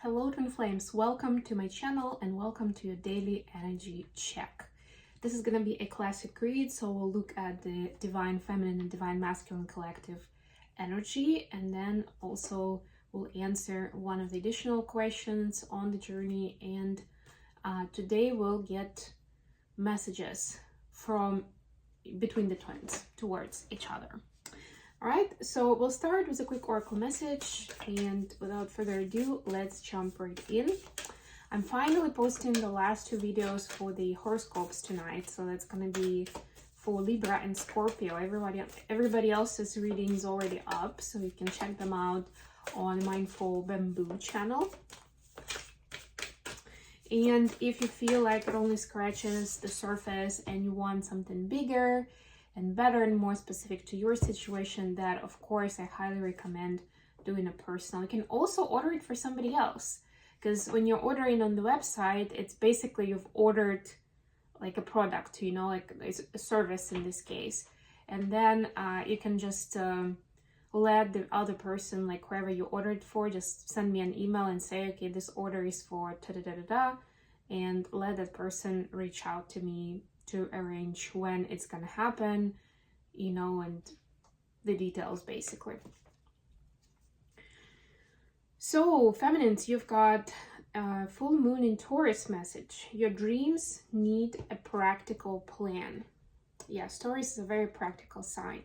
Hello Twin Flames, welcome to my channel and welcome to your daily energy check. This is going to be a classic read, so we'll look at the divine feminine and divine masculine collective energy, and then also we'll answer one of the additional questions on the journey. And today we'll get messages from between the twins towards each other. All right, so we'll start with a quick oracle message, and without further ado, let's jump right in. I'm finally posting the last two videos for the horoscopes tonight, so that's going to be for Libra and Scorpio. Everybody else's reading is already up, so you can check them out on Mindful Bamboo channel. And if you feel like it only scratches the surface and you want something bigger and better and more specific to your situation, that of course I highly recommend doing a personal. You can also order it for somebody else, because when you're ordering on the website, it's basically you've ordered like a product, you know, like it's a service in this case, and then you can just let the other person, like whoever you ordered for, just send me an email and say, okay, this order is for da da da da da, and let that person reach out to me to arrange when it's gonna happen, you know, and the details basically. So feminines, you've got full moon in Taurus message. Your dreams need a practical plan. Yes, Taurus is a very practical sign.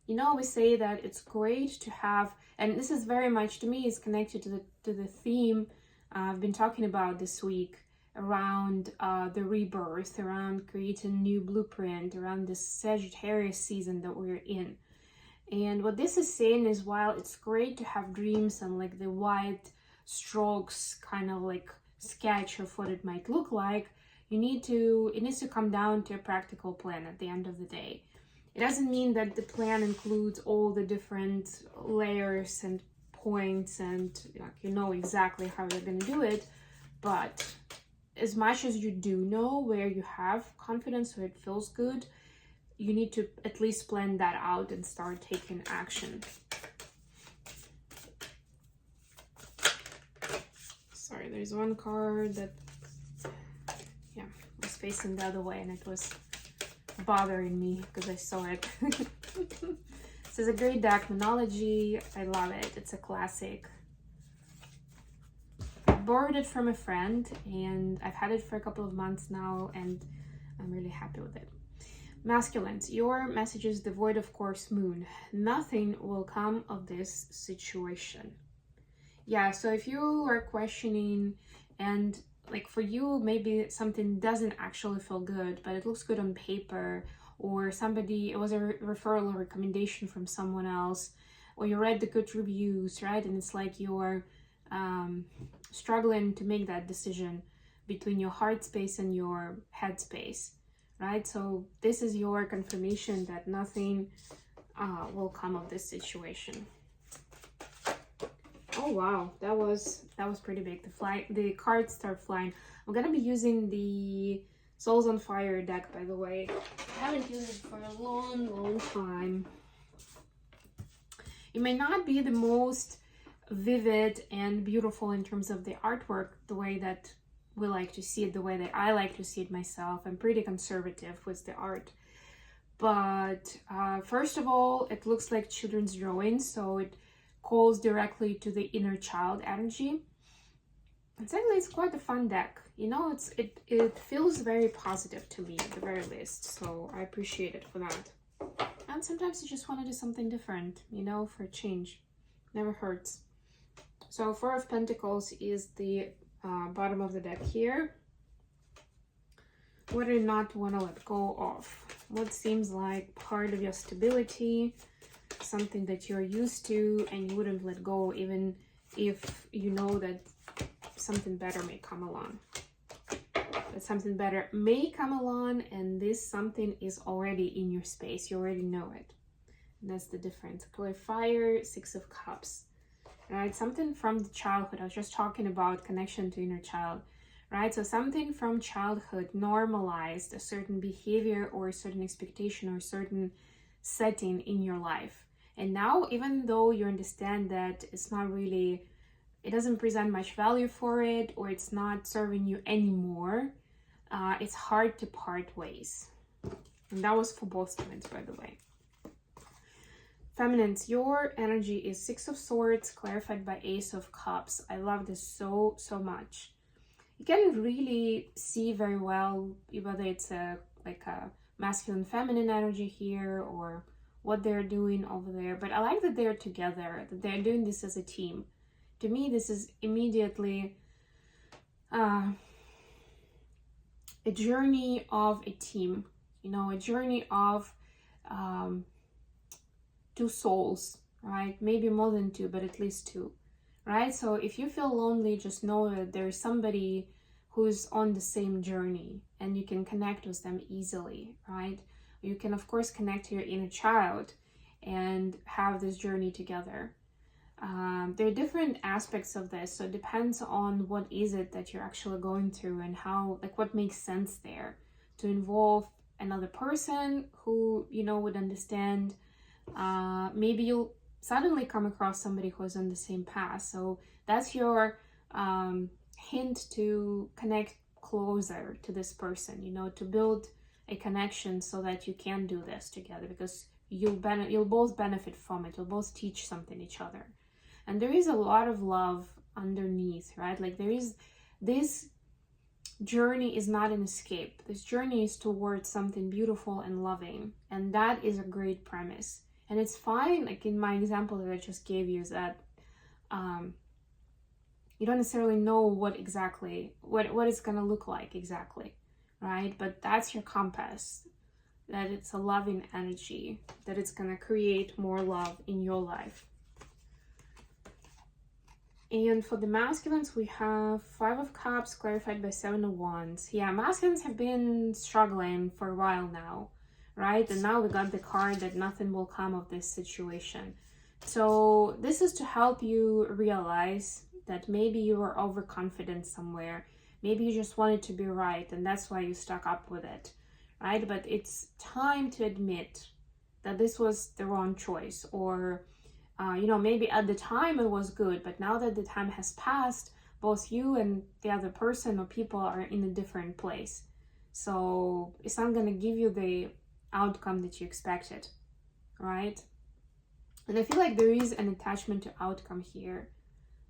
You know, we say that it's great to have, and this is very much, to me, is connected to the theme I've been talking about this week, around the rebirth, around creating a new blueprint, around this Sagittarius season that we're in. And what this is saying is, while it's great to have dreams and like the wide strokes kind of like sketch of what it might look like, it needs to come down to a practical plan at the end of the day. It doesn't mean that the plan includes all the different layers and points and you know exactly how you're going to do it, but as much as you do know where you have confidence, where it feels good, you need to at least plan that out and start taking action. Sorry, there's one card that, yeah, was facing the other way and it was bothering me because I saw it. This is a great deck, Monology. I love it. It's a classic. Borrowed it from a friend and I've had it for a couple of months now and I'm really happy with it. Masculines, your message is devoid of course moon. Nothing will come of this situation. Yeah, so if you are questioning and like for you, maybe something doesn't actually feel good, but it looks good on paper, or it was a referral or recommendation from someone else, or you read the good reviews, right? And it's like you're struggling to make that decision between your heart space and your head space, right? So this is your confirmation that nothing will come of this situation. Oh wow, that was pretty big. The cards start flying. I'm gonna be using the Souls on Fire deck, by the way. I haven't used it for a long time. It may not be the most vivid and beautiful in terms of the artwork, the way that we like to see it, the way that I like to see it myself. I'm pretty conservative with the art, but first of all, it looks like children's drawings, so it calls directly to the inner child energy. And secondly, it's quite a fun deck, you know. It feels very positive to me at the very least, so I appreciate it for that. And sometimes you just want to do something different, you know, for a change. Never hurts. So Four of Pentacles is the bottom of the deck here. What do you not want to let go of? What seems like part of your stability, something that you're used to and you wouldn't let go even if you know that something better may come along. That something better may come along and this something is already in your space. You already know it. And that's the difference. Clear Fire, Six of Cups. Right, something from the childhood. I was just talking about connection to inner child, right? So something from childhood normalized a certain behavior or a certain expectation or a certain setting in your life. And now, even though you understand that it's not really it doesn't present much value for it, or it's not serving you anymore, it's hard to part ways. And that was for both students, by the way. Feminines, your energy is Six of Swords clarified by Ace of Cups. I love this so much. You can really see very well whether it's a masculine feminine energy here, or what they're doing over there. But I like that they're together, that they're doing this as a team. To me, this is immediately a journey of a team, you know, a journey of two souls, right? Maybe more than two, but at least two, right? So if you feel lonely, just know that there's somebody who's on the same journey and you can connect with them easily, right? You can, of course, connect to your inner child and have this journey together. There are different aspects of this, so it depends on what is it that you're actually going through and how, like, what makes sense there to involve another person who, you know, would understand. Maybe you'll suddenly come across somebody who's on the same path, so that's your hint to connect closer to this person, you know, to build a connection so that you can do this together, because you'll both benefit from it. You'll both teach something each other. And there is a lot of love underneath, right? Like, there is, this journey is not an escape. This journey is towards something beautiful and loving, and that is a great premise. And it's fine, like in my example that I just gave you, is that you don't necessarily know what exactly, what it's gonna look like exactly, right? But that's your compass, that it's a loving energy, that it's gonna create more love in your life. And for the masculines, we have Five of Cups clarified by Seven of Wands. Yeah, masculines have been struggling for a while now, right? And now we got the card that nothing will come of this situation. So this is to help you realize that maybe you were overconfident somewhere. Maybe you just wanted to be right, and that's why you stuck up with it, right? But it's time to admit that this was the wrong choice, or you know, maybe at the time it was good, but now that the time has passed, both you and the other person or people are in a different place. So it's not going to give you the outcome that you expected, right? And I feel like there is an attachment to outcome here.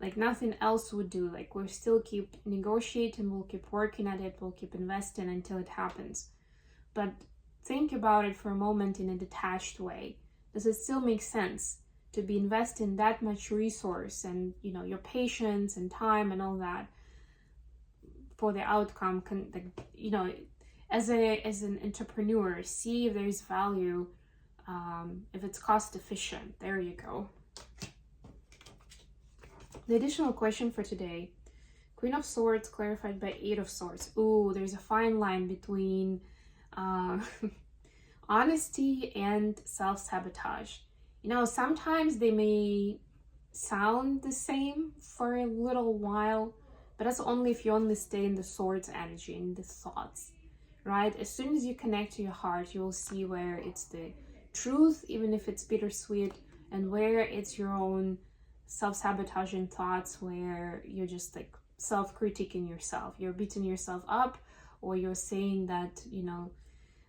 Like nothing else would do. Like we'll still keep negotiating, we'll keep working at it, we'll keep investing until it happens. But think about it for a moment in a detached way. Does it still make sense to be investing that much resource and, you know, your patience and time and all that for the outcome? You know, as an entrepreneur, see if there is value, if it's cost efficient. There you go. The additional question for today: Queen of Swords clarified by Eight of Swords. Ooh, there's a fine line between honesty and self-sabotage. You know, sometimes they may sound the same for a little while, but that's only if you only stay in the swords energy, in the thoughts, right? As soon as you connect to your heart, you will see where it's the truth, even if it's bittersweet, and where it's your own self-sabotaging thoughts, where you're just like self-critiquing yourself. You're beating yourself up, or you're saying that, you know,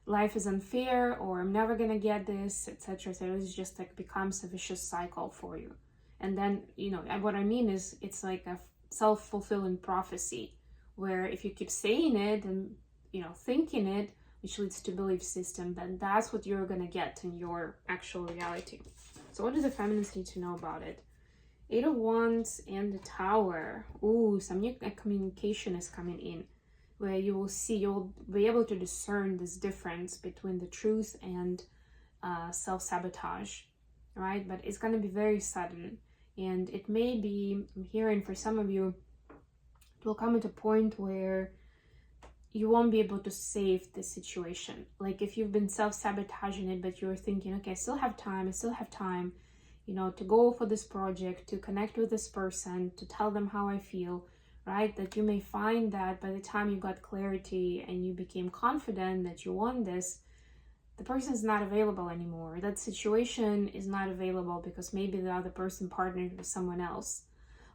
life is unfair, or I'm never gonna get this, etc. So it's just like becomes a vicious cycle for you. And then, you know, what I mean is it's like a self-fulfilling prophecy, where if you keep saying it and, you know, thinking it, which leads to belief system, then that's what you're gonna get in your actual reality. So what do the feminists need to know about it? Eight of Wands and the Tower. Ooh, some new communication is coming in, where you will see, you'll be able to discern this difference between the truth and self-sabotage, right? But it's going to be very sudden, and it may be, I'm hearing for some of you, it will come at a point where you won't be able to save the situation. Like if you've been self-sabotaging it, but you're thinking, okay, I still have time, you know, to go for this project, to connect with this person, to tell them how I feel, right? That you may find that by the time you got clarity and you became confident that you want this, the person is not available anymore. That situation is not available because maybe the other person partnered with someone else,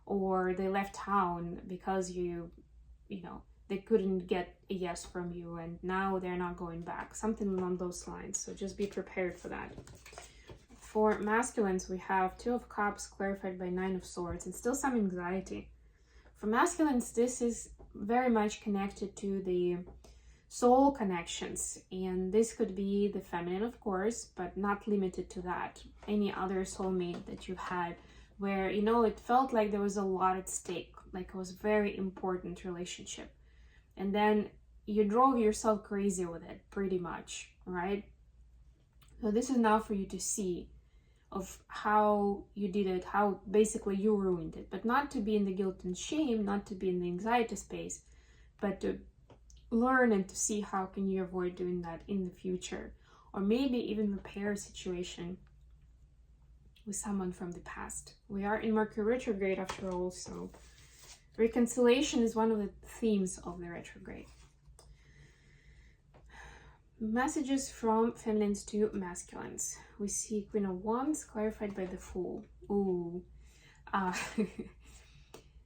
or they left town because you know, they couldn't get a yes from you and now they're not going back. Something along those lines. So just be prepared for that. For masculines, we have Two of Cups clarified by Nine of Swords and still some anxiety. For masculines, this is very much connected to the soul connections, and this could be the feminine, of course, but not limited to that. Any other soulmate that you've had where, you know, it felt like there was a lot at stake, like it was a very important relationship, and then you drove yourself crazy with it, pretty much, right? So this is now for you to see of how you did it, how basically you ruined it, but not to be in the guilt and shame, not to be in the anxiety space, but to learn and to see how can you avoid doing that in the future, or maybe even repair a situation with someone from the past. We are in Mercury retrograde after all, so reconciliation is one of the themes of the retrograde. Messages from feminines to masculines. We see Queen of Wands clarified by the Fool. Ooh.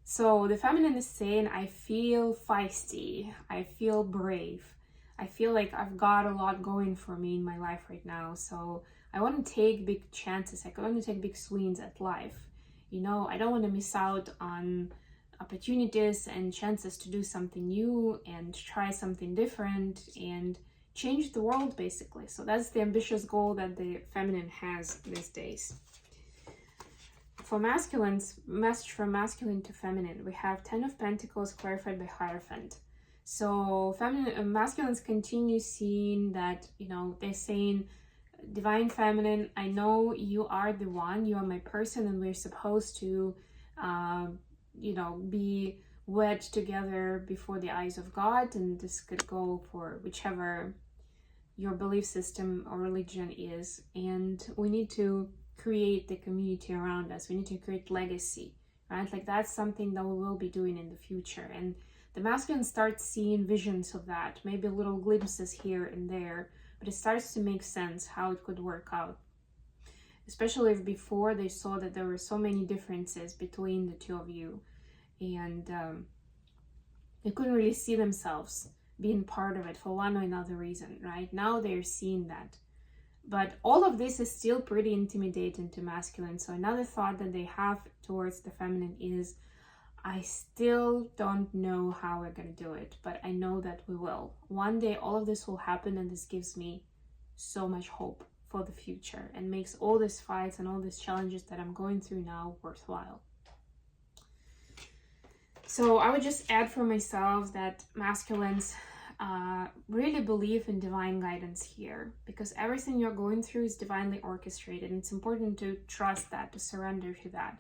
So the feminine is saying, I feel feisty, I feel brave, I feel like I've got a lot going for me in my life right now, so I want to take big chances, I want to take big swings at life. You know, I don't want to miss out on opportunities and chances to do something new and try something different and change the world, basically. So that's the ambitious goal that the feminine has these days. For masculines, message from masculine to feminine, we have Ten of Pentacles clarified by Hierophant. So masculines continue seeing that, you know, they're saying, Divine Feminine, I know you are the one, you are my person, and we're supposed to, you know, be wed together before the eyes of God, and this could go for whichever your belief system or religion is, and we need to create the community around us. We need to create legacy, right? Like that's something that we will be doing in the future. And the masculine starts seeing visions of that, maybe little glimpses here and there, but it starts to make sense how it could work out. Especially if before they saw that there were so many differences between the two of you, and they couldn't really see themselves being part of it for one or another reason, right? Now they're seeing that. But all of this is still pretty intimidating to masculine. So another thought that they have towards the feminine is, I still don't know how we're going to do it, but I know that we will. One day all of this will happen, and this gives me so much hope for the future and makes all these fights and all these challenges that I'm going through now worthwhile. So I would just add for myself that masculines really believe in divine guidance here, because everything you're going through is divinely orchestrated, and it's important to trust that, to surrender to that.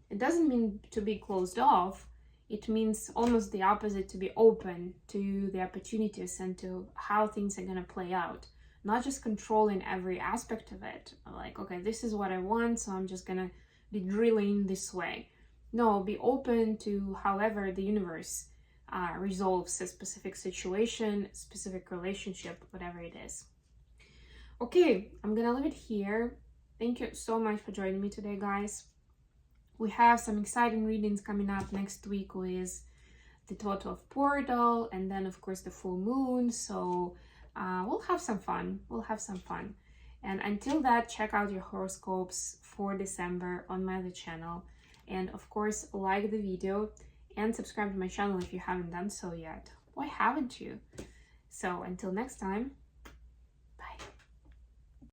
It doesn't mean to be closed off. It means almost the opposite, to be open to the opportunities and to how things are going to play out. Not just controlling every aspect of it. Like, okay, this is what I want, so I'm just going to be drilling this way. No, be open to however the universe resolves a specific situation, specific relationship, whatever it is. Okay, I'm going to leave it here. Thank you so much for joining me today, guys. We have some exciting readings coming up next week with the total of portal, and then of course the full moon. So we'll have some fun. And until that, check out your horoscopes for December on my other channel. And of course, like the video and subscribe to my channel if you haven't done so yet. Why haven't you? So until next time,